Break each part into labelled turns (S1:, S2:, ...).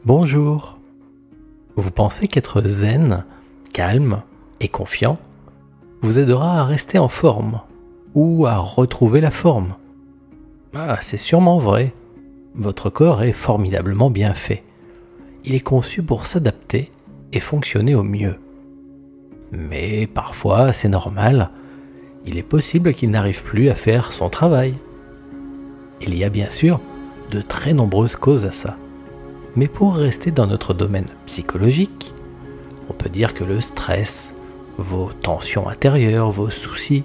S1: Bonjour. Vous pensez qu'être zen, calme et confiant vous aidera à rester en forme ou à retrouver la forme? Ah, c'est sûrement vrai. Votre corps est formidablement bien fait. Il est conçu pour s'adapter et fonctionner au mieux. Mais parfois, c'est normal, il est possible qu'il n'arrive plus à faire son travail. Il y a bien sûr de très nombreuses causes à ça. Mais pour rester dans notre domaine psychologique, on peut dire que le stress, vos tensions intérieures, vos soucis,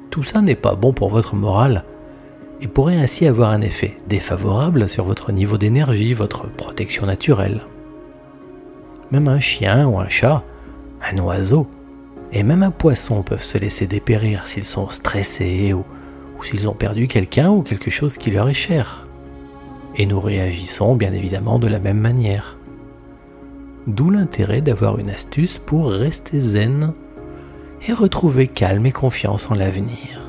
S1: tout ça n'est pas bon pour votre morale et pourrait ainsi avoir un effet défavorable sur votre niveau d'énergie, votre protection naturelle. Même un chien ou un chat, un oiseau et même un poisson peuvent se laisser dépérir s'ils sont stressés ou s'ils ont perdu quelqu'un ou quelque chose qui leur est cher. Et nous réagissons bien évidemment de la même manière. D'où l'intérêt d'avoir une astuce pour rester zen et retrouver calme et confiance en l'avenir.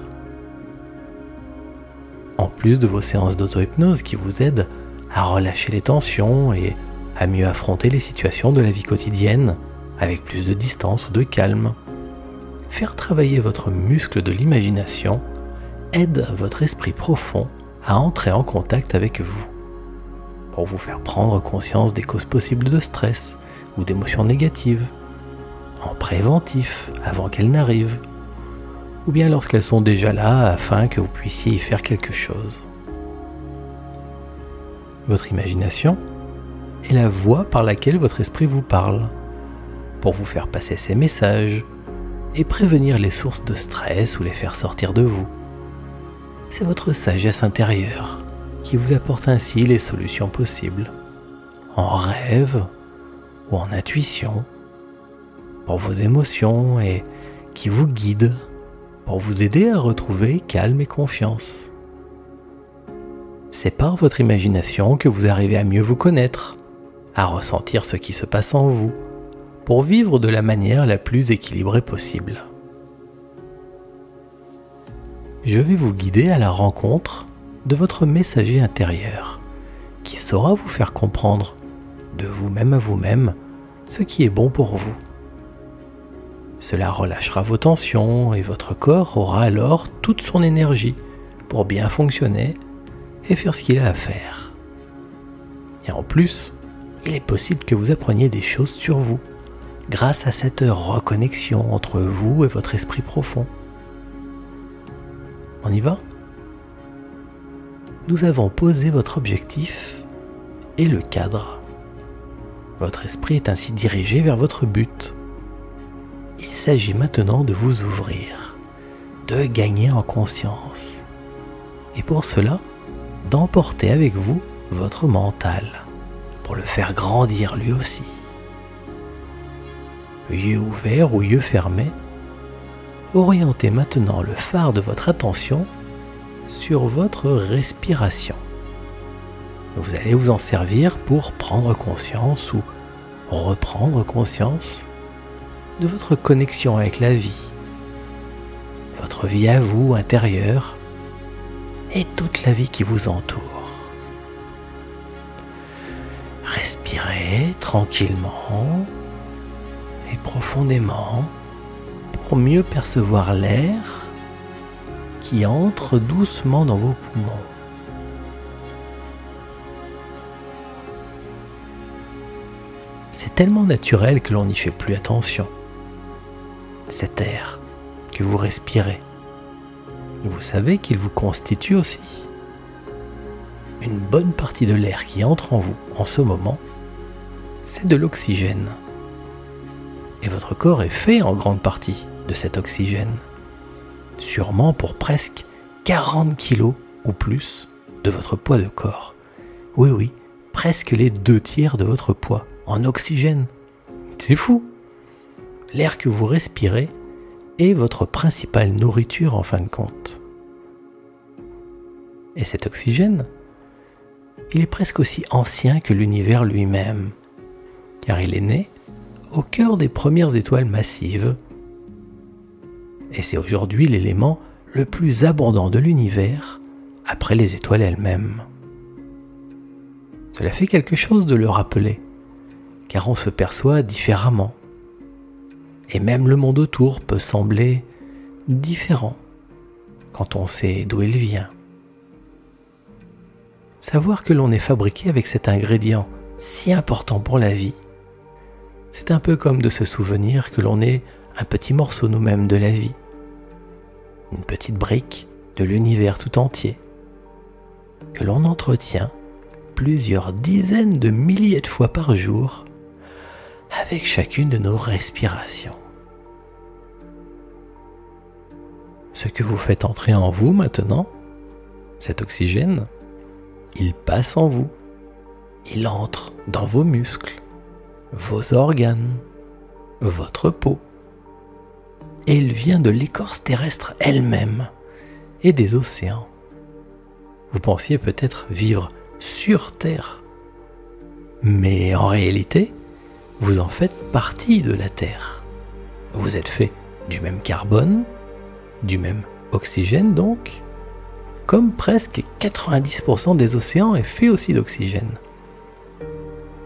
S1: En plus de vos séances d'auto-hypnose qui vous aident à relâcher les tensions et à mieux affronter les situations de la vie quotidienne avec plus de distance ou de calme, faire travailler votre muscle de l'imagination aide votre esprit profond à entrer en contact avec vous, pour vous faire prendre conscience des causes possibles de stress ou d'émotions négatives, en préventif avant qu'elles n'arrivent, ou bien lorsqu'elles sont déjà là afin que vous puissiez y faire quelque chose. Votre imagination est la voie par laquelle votre esprit vous parle, pour vous faire passer ses messages et prévenir les sources de stress ou les faire sortir de vous. C'est votre sagesse intérieure qui vous apporte ainsi les solutions possibles, en rêve ou en intuition, pour vos émotions et qui vous guide pour vous aider à retrouver calme et confiance. C'est par votre imagination que vous arrivez à mieux vous connaître, à ressentir ce qui se passe en vous, pour vivre de la manière la plus équilibrée possible. Je vais vous guider à la rencontre de votre messager intérieur, qui saura vous faire comprendre, de vous-même à vous-même, ce qui est bon pour vous. Cela relâchera vos tensions et votre corps aura alors toute son énergie pour bien fonctionner et faire ce qu'il a à faire. Et en plus, il est possible que vous appreniez des choses sur vous, grâce à cette reconnexion entre vous et votre esprit profond. On y va ? Nous avons posé votre objectif et le cadre. Votre esprit est ainsi dirigé vers votre but. Il s'agit maintenant de vous ouvrir, de gagner en conscience. Et pour cela, d'emporter avec vous votre mental, pour le faire grandir lui aussi. Yeux ouverts ou yeux fermés, orientez maintenant le phare de votre attention sur votre respiration. Vous allez vous en servir pour prendre conscience ou reprendre conscience de votre connexion avec la vie, votre vie à vous intérieure et toute la vie qui vous entoure. Respirez tranquillement et profondément pour mieux percevoir l'air qui entre doucement dans vos poumons. C'est tellement naturel que l'on n'y fait plus attention. Cet air que vous respirez, vous savez qu'il vous constitue aussi. Une bonne partie de l'air qui entre en vous en ce moment, c'est de l'oxygène. Et votre corps est fait en grande partie de cet oxygène. Sûrement pour presque 40 kilos ou plus de votre poids de corps. Oui, presque les 2/3 de votre poids en oxygène. C'est fou! L'air que vous respirez est votre principale nourriture en fin de compte. Et cet oxygène, il est presque aussi ancien que l'univers lui-même, car il est né au cœur des premières étoiles massives. Et c'est aujourd'hui l'élément le plus abondant de l'univers, après les étoiles elles-mêmes. Cela fait quelque chose de le rappeler, car on se perçoit différemment. Et même le monde autour peut sembler différent quand on sait d'où il vient. Savoir que l'on est fabriqué avec cet ingrédient si important pour la vie, c'est un peu comme de se souvenir que l'on est un petit morceau nous-mêmes de la vie, une petite brique de l'univers tout entier, que l'on entretient plusieurs dizaines de milliers de fois par jour avec chacune de nos respirations. Ce que vous faites entrer en vous maintenant, cet oxygène, il passe en vous, il entre dans vos muscles, vos organes, votre peau, et il vient de l'écorce terrestre elle-même et des océans. Vous pensiez peut-être vivre sur Terre, mais en réalité, vous en faites partie de la Terre. Vous êtes fait du même carbone, du même oxygène donc, comme presque 90% des océans est fait aussi d'oxygène.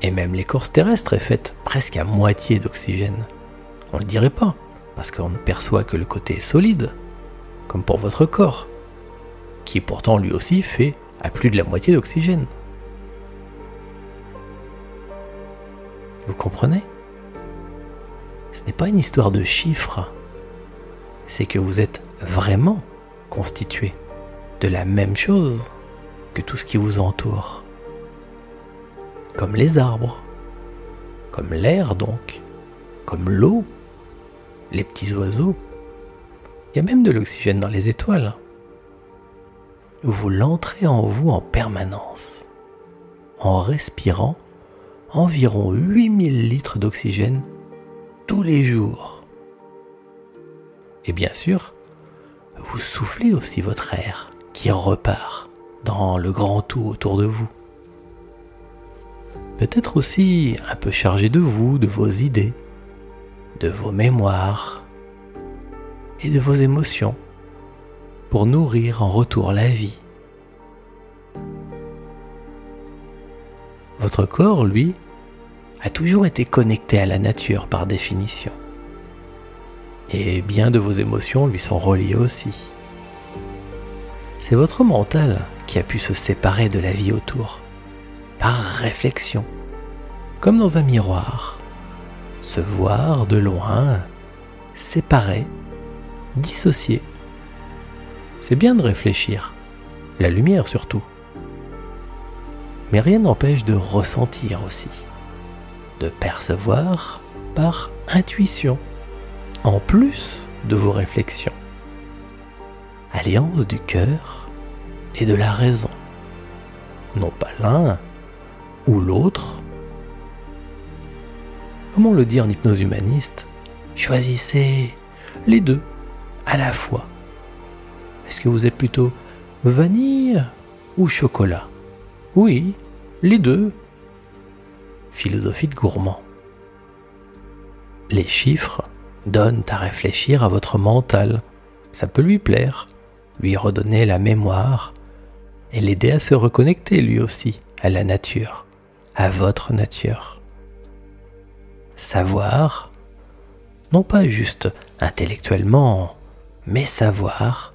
S1: Et même l'écorce terrestre est faite presque à moitié d'oxygène. On ne le dirait pas, parce qu'on ne perçoit que le côté solide, comme pour votre corps, qui est pourtant lui aussi fait à plus de la moitié d'oxygène. Vous comprenez? Ce n'est pas une histoire de chiffres, c'est que vous êtes vraiment constitué de la même chose que tout ce qui vous entoure. Comme les arbres, comme l'air donc, comme l'eau, les petits oiseaux. Il y a même de l'oxygène dans les étoiles. Vous l'entrez en vous en permanence, en respirant environ 8000 litres d'oxygène tous les jours. Et bien sûr, vous soufflez aussi votre air qui repart dans le grand tout autour de vous. Peut-être aussi un peu chargé de vous, de vos idées, de vos mémoires et de vos émotions pour nourrir en retour la vie. Votre corps, lui, a toujours été connecté à la nature par définition. Et bien de vos émotions lui sont reliées aussi. C'est votre mental qui a pu se séparer de la vie autour, par réflexion, comme dans un miroir, se voir de loin, séparé, dissocié. C'est bien de réfléchir, la lumière surtout. Mais rien n'empêche de ressentir aussi, de percevoir par intuition, en plus de vos réflexions. Alliance du cœur et de la raison, non pas l'un ou l'autre. Comme on le dit en hypnose humaniste, choisissez les deux à la fois. Est-ce que vous êtes plutôt vanille ou chocolat? Oui, les deux. Philosophie de gourmand. Les chiffres donnent à réfléchir à votre mental. Ça peut lui plaire, lui redonner la mémoire et l'aider à se reconnecter lui aussi à la nature, à votre nature. Savoir, non pas juste intellectuellement, mais savoir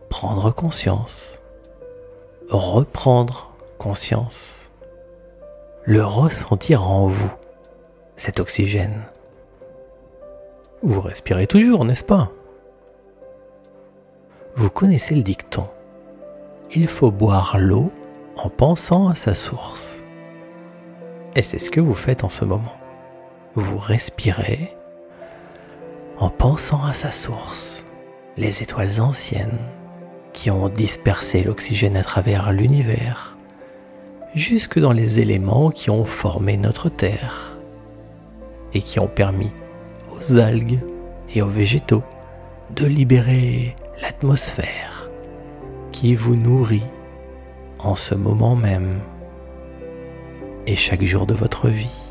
S1: prendre conscience, reprendre conscience, le ressentir en vous, cet oxygène. Vous respirez toujours, n'est-ce pas? Vous connaissez le dicton. Il faut boire l'eau en pensant à sa source. Et c'est ce que vous faites en ce moment. Vous respirez en pensant à sa source, les étoiles anciennes qui ont dispersé l'oxygène à travers l'univers, jusque dans les éléments qui ont formé notre Terre et qui ont permis aux algues et aux végétaux de libérer l'atmosphère qui vous nourrit en ce moment même et chaque jour de votre vie.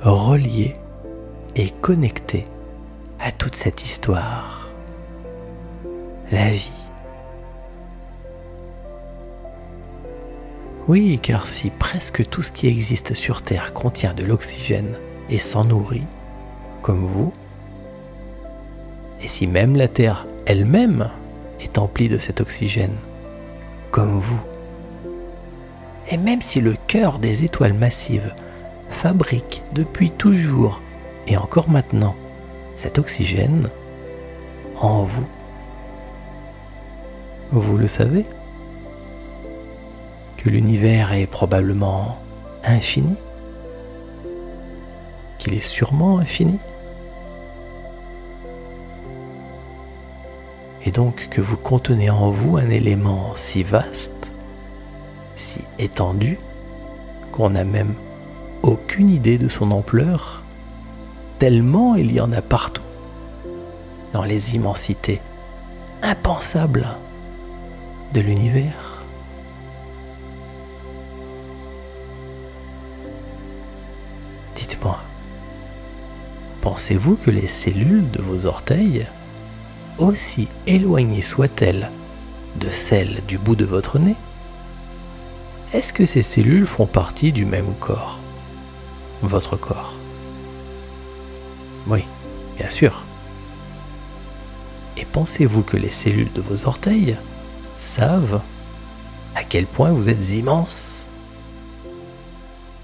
S1: Relié et connecté à toute cette histoire, la vie. Oui, car si presque tout ce qui existe sur Terre contient de l'oxygène et s'en nourrit, comme vous, et si même la Terre elle-même est emplie de cet oxygène, comme vous, et même si le cœur des étoiles massives fabrique depuis toujours et encore maintenant cet oxygène en vous, vous le savez, que l'univers est probablement infini, qu'il est sûrement infini, et donc que vous contenez en vous un élément si vaste, si étendu, qu'on n'a même aucune idée de son ampleur, tellement il y en a partout, dans les immensités impensables de l'univers. Dites-moi, pensez-vous que les cellules de vos orteils, aussi éloignées soient-elles de celles du bout de votre nez, est-ce que ces cellules font partie du même corps, votre corps? Oui, bien sûr. Et pensez-vous que les cellules de vos orteils savent à quel point vous êtes immense?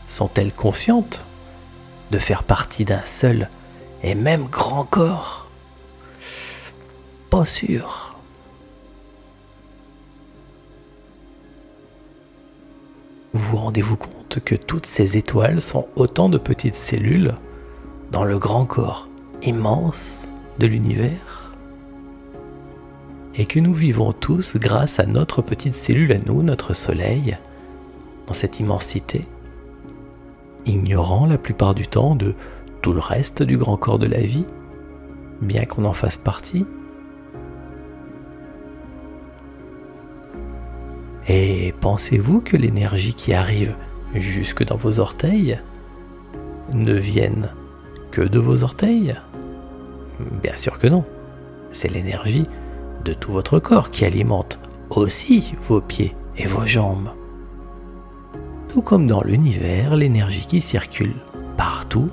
S1: Sont-elles conscientes de faire partie d'un seul et même grand corps? Pas sûr. Vous rendez-vous compte que toutes ces étoiles sont autant de petites cellules dans le grand corps immense de l'univers? Et que nous vivons tous grâce à notre petite cellule à nous, notre soleil, dans cette immensité, ignorant la plupart du temps de tout le reste du grand corps de la vie, bien qu'on en fasse partie. Et pensez-vous que l'énergie qui arrive jusque dans vos orteils ne vienne que de vos orteils? Bien sûr que non. C'est l'énergie de tout votre corps qui alimente aussi vos pieds et vos jambes. Tout comme dans l'univers, l'énergie qui circule partout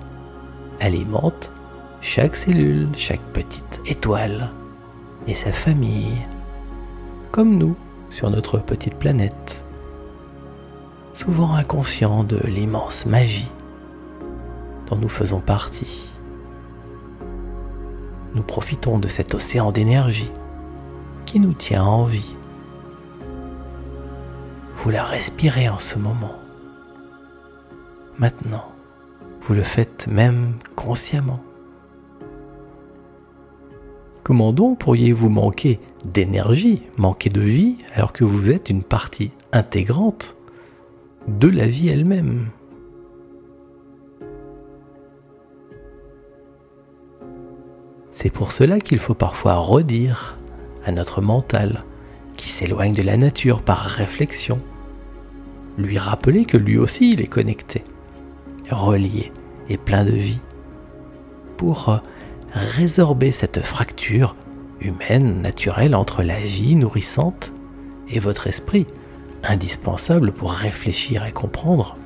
S1: alimente chaque cellule, chaque petite étoile et sa famille, comme nous sur notre petite planète, souvent inconscients de l'immense magie dont nous faisons partie. Nous profitons de cet océan d'énergie qui nous tient en vie. Vous la respirez en ce moment. Maintenant, vous le faites même consciemment. Comment donc pourriez-vous manquer d'énergie, manquer de vie, alors que vous êtes une partie intégrante de la vie elle-même? C'est pour cela qu'il faut parfois redire à notre mental, qui s'éloigne de la nature par réflexion, lui rappeler que lui aussi il est connecté, relié et plein de vie, pour résorber cette fracture humaine, naturelle entre la vie nourrissante et votre esprit, indispensable pour réfléchir et comprendre,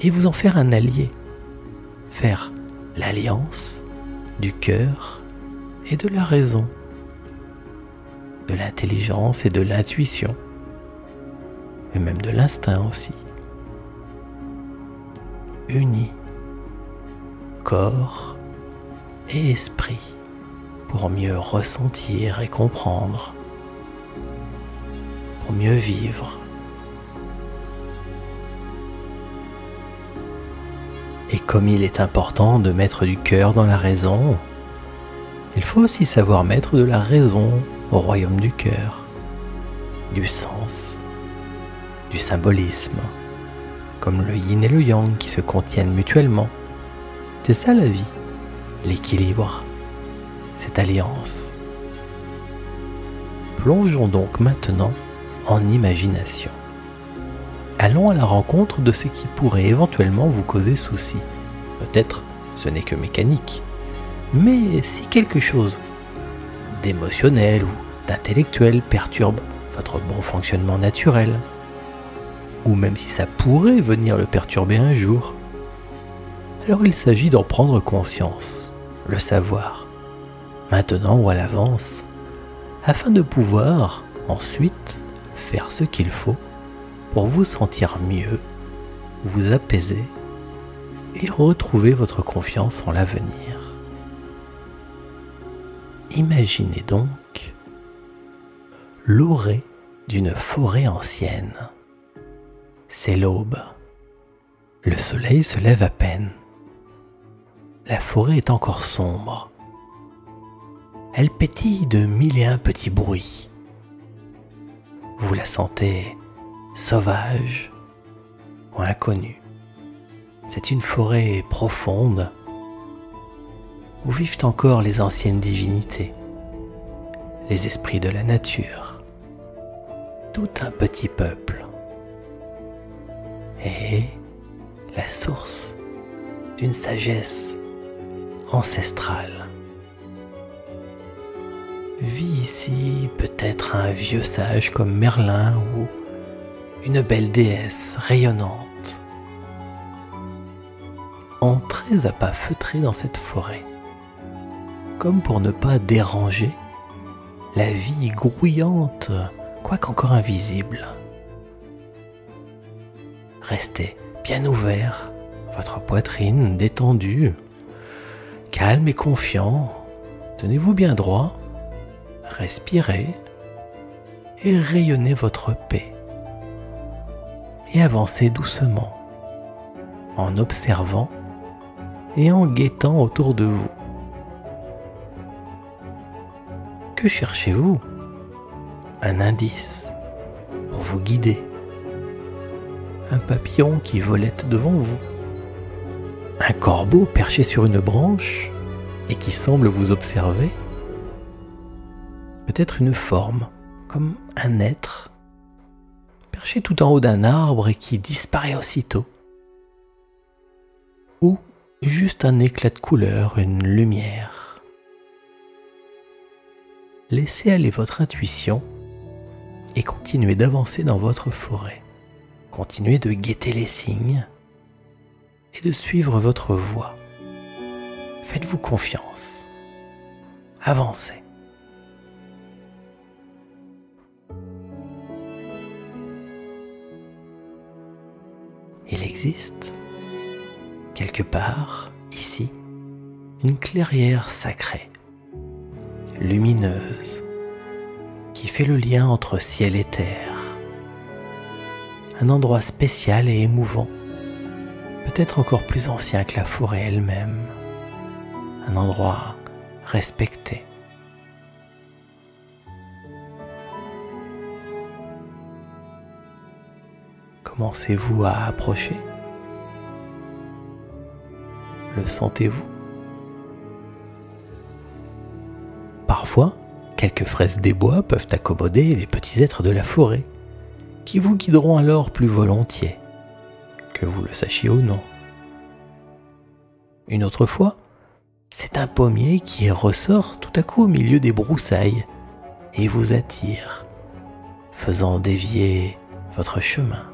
S1: et vous en faire un allié, faire l'alliance du cœur et de la raison, de l'intelligence et de l'intuition, et même de l'instinct aussi. Unis, corps et esprit, pour mieux ressentir et comprendre, pour mieux vivre. Et comme il est important de mettre du cœur dans la raison, il faut aussi savoir mettre de la raison au royaume du cœur, du sens, du symbolisme, comme le yin et le yang qui se contiennent mutuellement. C'est ça la vie, l'équilibre, cette alliance. Plongeons donc maintenant en imagination. Allons à la rencontre de ce qui pourrait éventuellement vous causer souci. Peut-être ce n'est que mécanique, mais si quelque chose d'émotionnel ou d'intellectuel perturbe votre bon fonctionnement naturel, ou même si ça pourrait venir le perturber un jour. Alors il s'agit d'en prendre conscience, le savoir, maintenant ou à l'avance, afin de pouvoir ensuite faire ce qu'il faut pour vous sentir mieux, vous apaiser et retrouver votre confiance en l'avenir. Imaginez donc l'orée d'une forêt ancienne. C'est l'aube. Le soleil se lève à peine. La forêt est encore sombre. Elle pétille de mille et un petits bruits. Vous la sentez sauvage ou inconnue. C'est une forêt profonde où vivent encore les anciennes divinités, les esprits de la nature, tout un petit peuple. Et la source d'une sagesse ancestrale. Vit ici peut-être un vieux sage comme Merlin ou une belle déesse rayonnante. Entrez à pas feutrés dans cette forêt, comme pour ne pas déranger la vie grouillante, quoique encore invisible. Restez bien ouvert, votre poitrine détendue, calme et confiant. Tenez-vous bien droit, respirez et rayonnez votre paix. Et avancez doucement, en observant et en guettant autour de vous. Que cherchez-vous? Un indice pour vous guider. Un papillon qui volette devant vous. Un corbeau perché sur une branche et qui semble vous observer. Peut-être une forme, comme un être, perché tout en haut d'un arbre et qui disparaît aussitôt. Ou juste un éclat de couleur, une lumière. Laissez aller votre intuition et continuez d'avancer dans votre forêt. Continuez de guetter les signes et de suivre votre voie. Faites-vous confiance. Avancez. Il existe, quelque part, ici, une clairière sacrée, lumineuse, qui fait le lien entre ciel et terre. Un endroit spécial et émouvant, peut-être encore plus ancien que la forêt elle-même. Un endroit respecté. Commencez-vous à approcher? Le sentez-vous? Parfois, quelques fraises des bois peuvent accommoder les petits êtres de la forêt, qui vous guideront alors plus volontiers, que vous le sachiez ou non. Une autre fois, c'est un pommier qui ressort tout à coup au milieu des broussailles et vous attire, faisant dévier votre chemin.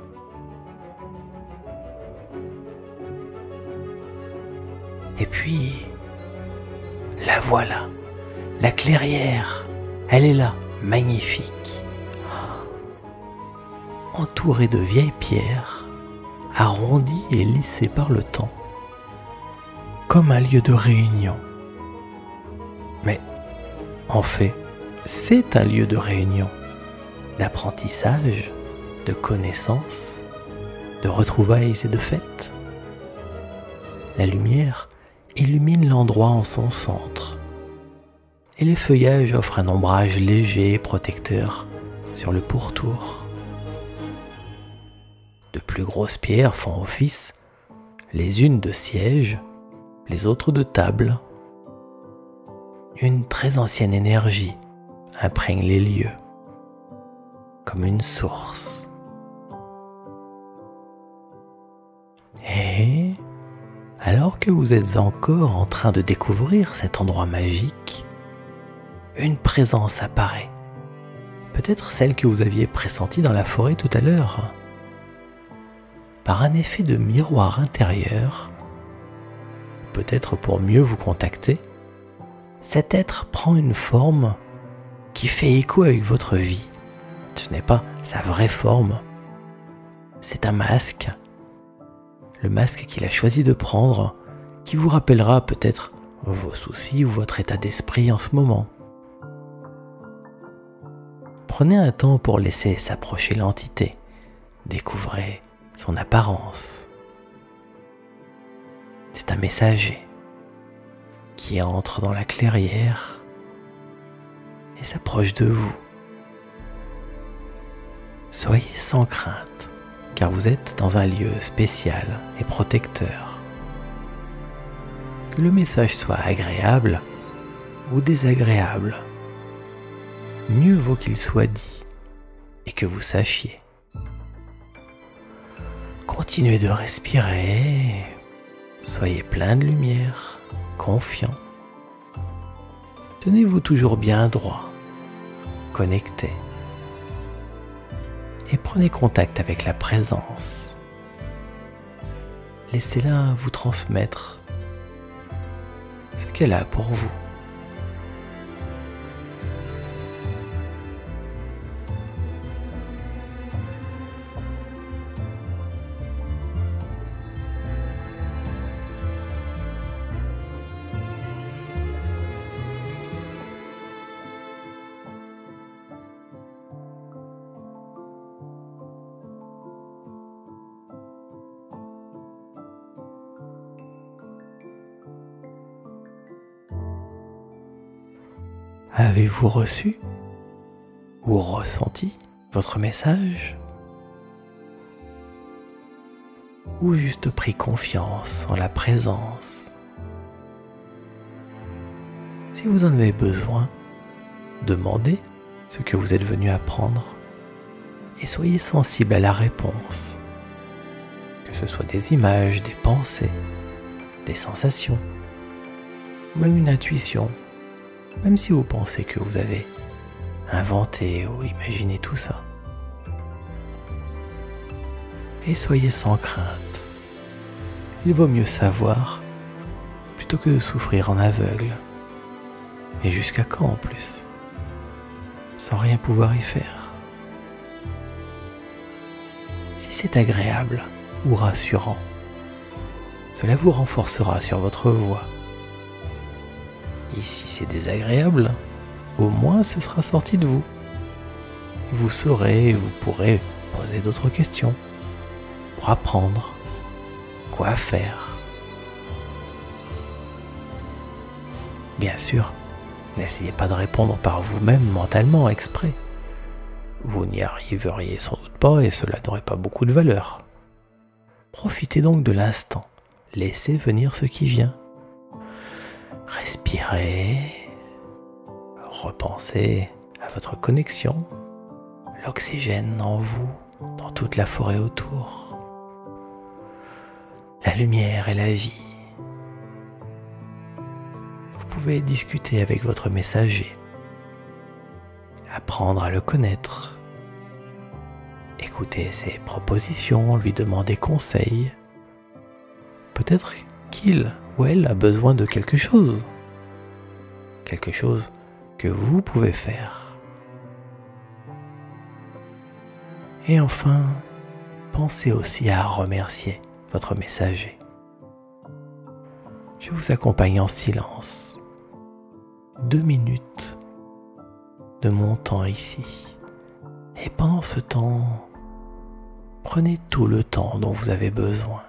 S1: Et puis, la voilà, la clairière, elle est là, magnifique, entourée de vieilles pierres, arrondies et lissées par le temps, comme un lieu de réunion. Mais, en fait, c'est un lieu de réunion, d'apprentissage, de connaissances, de retrouvailles et de fêtes. La lumière illumine l'endroit en son centre, et les feuillages offrent un ombrage léger et protecteur sur le pourtour. De plus grosses pierres font office, les unes de sièges, les autres de tables. Une très ancienne énergie imprègne les lieux, comme une source. Et alors que vous êtes encore en train de découvrir cet endroit magique, une présence apparaît. Peut-être celle que vous aviez pressentie dans la forêt tout à l'heure. par un effet de miroir intérieur, peut-être pour mieux vous contacter, cet être prend une forme qui fait écho avec votre vie. Ce n'est pas sa vraie forme, c'est un masque. Le masque qu'il a choisi de prendre, qui vous rappellera peut-être vos soucis ou votre état d'esprit en ce moment. Prenez un temps pour laisser s'approcher l'entité. Découvrez son apparence. C'est un messager qui entre dans la clairière et s'approche de vous. Soyez sans crainte, car vous êtes dans un lieu spécial et protecteur. Que le message soit agréable ou désagréable, mieux vaut qu'il soit dit et que vous sachiez. Continuez de respirer, soyez plein de lumière, confiant. Tenez-vous toujours bien droit, connecté. Et prenez contact avec la présence. Laissez-la vous transmettre ce qu'elle a pour vous. Avez-vous reçu ou ressenti votre message? Ou juste pris confiance en la présence? Si vous en avez besoin, demandez ce que vous êtes venu apprendre et soyez sensible à la réponse, que ce soit des images, des pensées, des sensations, ou même une intuition. Même si vous pensez que vous avez inventé ou imaginé tout ça. Et soyez sans crainte. Il vaut mieux savoir plutôt que de souffrir en aveugle. Et jusqu'à quand en plus? Sans rien pouvoir y faire. Si c'est agréable ou rassurant, cela vous renforcera sur votre voie. Et si c'est désagréable, au moins ce sera sorti de vous. Vous saurez et vous pourrez poser d'autres questions pour apprendre quoi faire. Bien sûr, n'essayez pas de répondre par vous-même mentalement exprès. Vous n'y arriveriez sans doute pas et cela n'aurait pas beaucoup de valeur. Profitez donc de l'instant. Laissez venir ce qui vient. Respirez, repensez à votre connexion, l'oxygène en vous, dans toute la forêt autour, la lumière et la vie. Vous pouvez discuter avec votre messager, apprendre à le connaître, écouter ses propositions, lui demander conseil. Peut-être qu'il ou elle a besoin de quelque chose que vous pouvez faire. Et enfin, pensez aussi à remercier votre messager. Je vous accompagne en silence. 2 minutes de mon temps ici. Et pendant ce temps, prenez tout le temps dont vous avez besoin.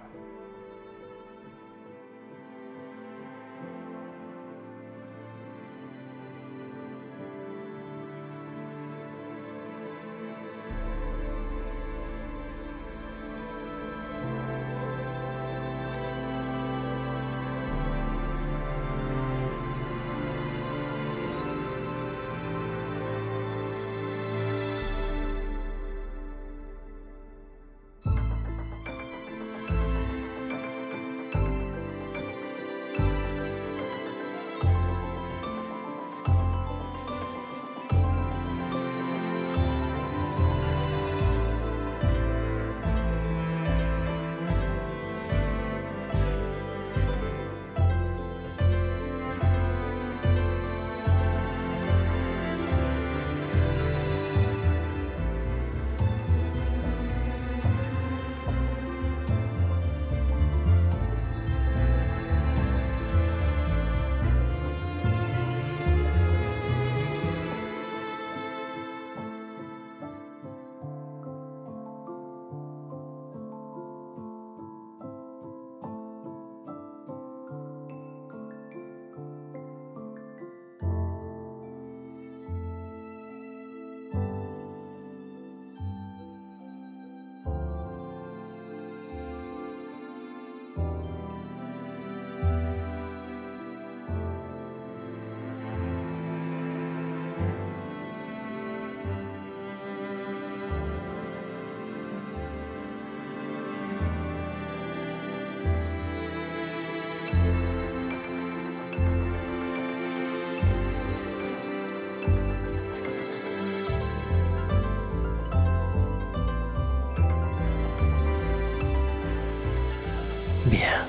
S1: bien.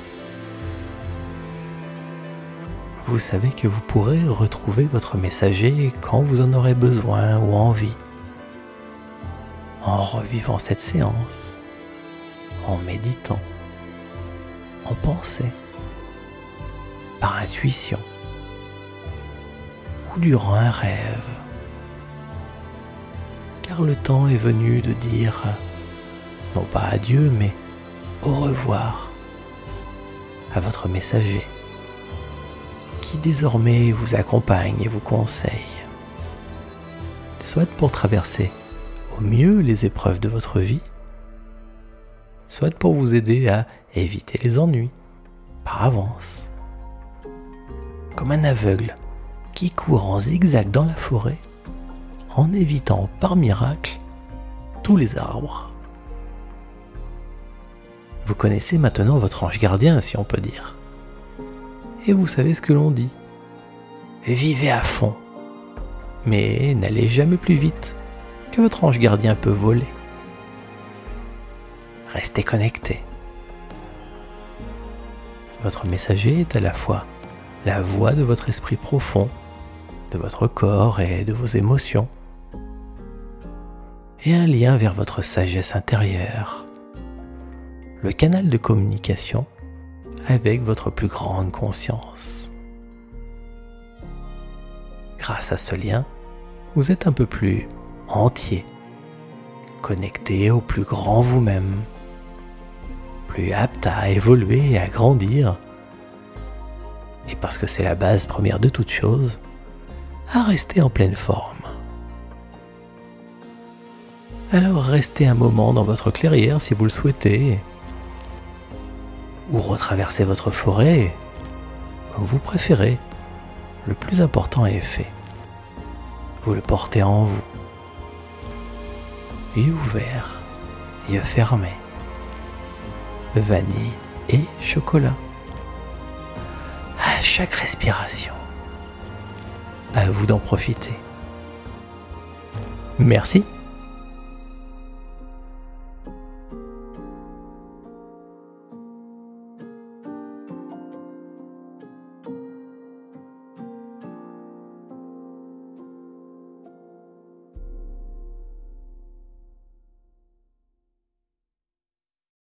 S1: Vous savez que vous pourrez retrouver votre messager quand vous en aurez besoin ou envie, en revivant cette séance, en méditant, en pensée, par intuition ou durant un rêve. Car le temps est venu de dire, non pas adieu, mais au revoir à votre messager, qui désormais vous accompagne et vous conseille, soit pour traverser au mieux les épreuves de votre vie, soit pour vous aider à éviter les ennuis par avance. Comme un aveugle qui court en zigzag dans la forêt, en évitant par miracle tous les arbres. Vous connaissez maintenant votre ange gardien, si on peut dire. Et vous savez ce que l'on dit. Vivez à fond, mais n'allez jamais plus vite que votre ange gardien peut voler. Restez connecté. Votre messager est à la fois la voix de votre esprit profond, de votre corps et de vos émotions, et un lien vers votre sagesse intérieure, le canal de communication avec votre plus grande conscience. Grâce à ce lien, vous êtes un peu plus entier, connecté au plus grand vous-même, plus apte à évoluer et à grandir, et parce que c'est la base première de toute chose, à rester en pleine forme. Alors restez un moment dans votre clairière si vous le souhaitez, ou retraversez votre forêt, comme vous préférez. Le plus important est fait. Vous le portez en vous. Yeux ouverts, yeux fermés. Vanille et chocolat. À chaque respiration. À vous d'en profiter. Merci.